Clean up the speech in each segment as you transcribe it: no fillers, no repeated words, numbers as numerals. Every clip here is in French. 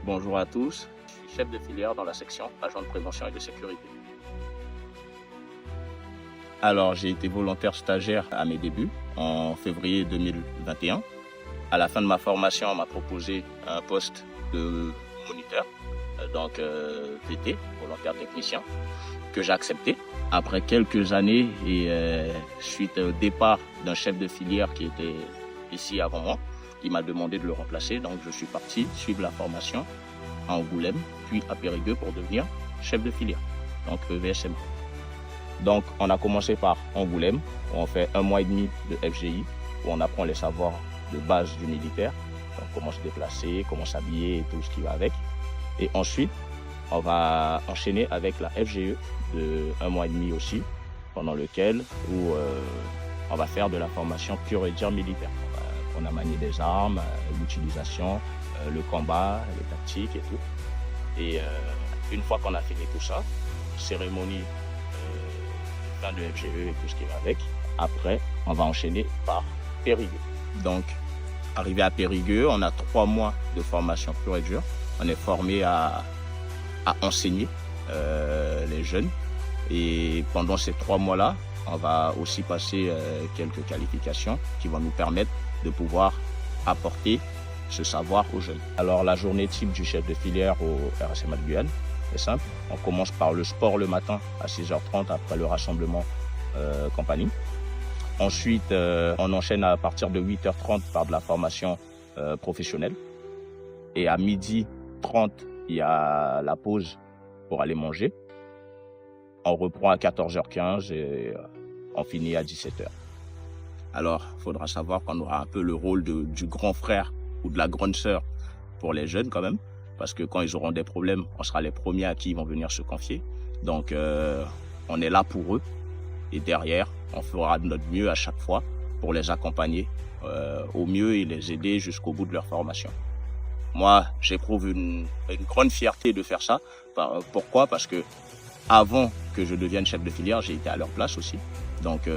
Bonjour à tous, je suis chef de filière dans la section agent de prévention et de sécurité. Alors, j'ai été volontaire stagiaire à mes débuts en février 2021. À la fin de ma formation, on m'a proposé un poste de moniteur, VT, volontaire technicien, que j'ai accepté. Après quelques années et suite au départ d'un chef de filière qui était ici avant moi, il m'a demandé de le remplacer. Donc, je suis parti suivre la formation à Angoulême, puis à Périgueux pour devenir chef de filière, donc VSMA. Donc, on a commencé par Angoulême, où on fait 1 mois et demi de FGI, où on apprend les savoirs de base du militaire, donc comment se déplacer, comment s'habiller et tout ce qui va avec. Et ensuite, on va enchaîner avec la FGE de 1 mois et demi aussi, pendant lequel on va faire de la formation pure et dure militaire. On a manié des armes, l'utilisation, le combat, les tactiques et tout. Et une fois qu'on a fini tout ça, cérémonie fin de FGE et tout ce qui va avec. Après, on va enchaîner par Périgueux. Donc, arrivé à Périgueux, on a 3 mois de formation pure et dure. On est formé à enseigner les jeunes. Et pendant ces 3 mois-là, on va aussi passer quelques qualifications qui vont nous permettre de pouvoir apporter ce savoir aux jeunes. Alors, la journée type du chef de filière au RSMA de Guyane est simple. On commence par le sport le matin à 6h30 après le rassemblement compagnie. Ensuite, on enchaîne à partir de 8h30 par de la formation professionnelle. Et à 12h30, il y a la pause pour aller manger. On reprend à 14h15 et on finit à 17h. Alors, il faudra savoir qu'on aura un peu le rôle du grand frère ou de la grande sœur pour les jeunes quand même, parce que quand ils auront des problèmes, on sera les premiers à qui ils vont venir se confier. Donc, on est là pour eux et derrière, on fera de notre mieux à chaque fois pour les accompagner au mieux et les aider jusqu'au bout de leur formation. Moi, j'éprouve une grande fierté de faire ça. Pourquoi? Parce que avant que je devienne chef de filière, j'ai été à leur place aussi. Donc,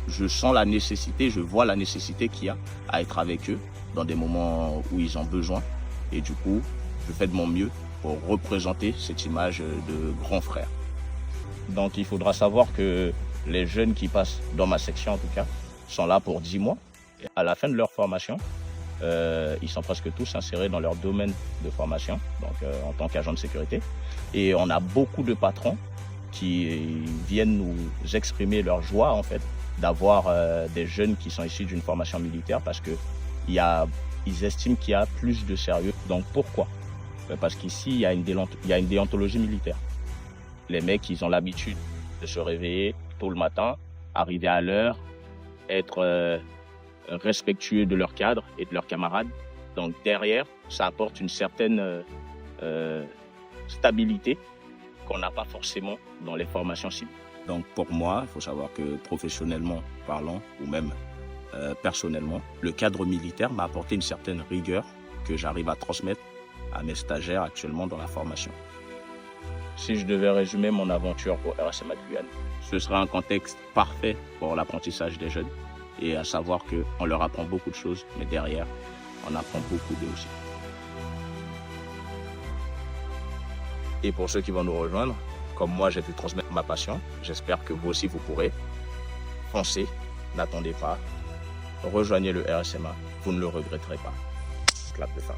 je sens la nécessité, je vois la nécessité qu'il y a à être avec eux dans des moments où ils ont besoin. Et du coup, je fais de mon mieux pour représenter cette image de grand frère. Donc, il faudra savoir que les jeunes qui passent dans ma section, en tout cas, sont là pour 10 mois. Et à la fin de leur formation, ils sont presque tous insérés dans leur domaine de formation, donc en tant qu'agent de sécurité. Et on a beaucoup de patrons qui viennent nous exprimer leur joie, en fait, d'avoir des jeunes qui sont issus d'une formation militaire parce qu'ils estiment qu'il y a plus de sérieux. Donc pourquoi? Parce qu'ici, il y a une déontologie militaire. Les mecs, ils ont l'habitude de se réveiller tôt le matin, arriver à l'heure, être respectueux de leur cadre et de leurs camarades. Donc derrière, ça apporte une certaine stabilité qu'on n'a pas forcément dans les formations civiles. Donc pour moi, il faut savoir que professionnellement parlant, ou même personnellement, le cadre militaire m'a apporté une certaine rigueur que j'arrive à transmettre à mes stagiaires actuellement dans la formation. Si je devais résumer mon aventure au RSMA de Guyane, ce serait un contexte parfait pour l'apprentissage des jeunes et à savoir qu'on leur apprend beaucoup de choses, mais derrière, on apprend beaucoup d'eux aussi. Et pour ceux qui vont nous rejoindre, comme moi j'ai pu transmettre ma passion, j'espère que vous aussi vous pourrez. Foncez, n'attendez pas, rejoignez le RSMA, vous ne le regretterez pas. Clap de fin.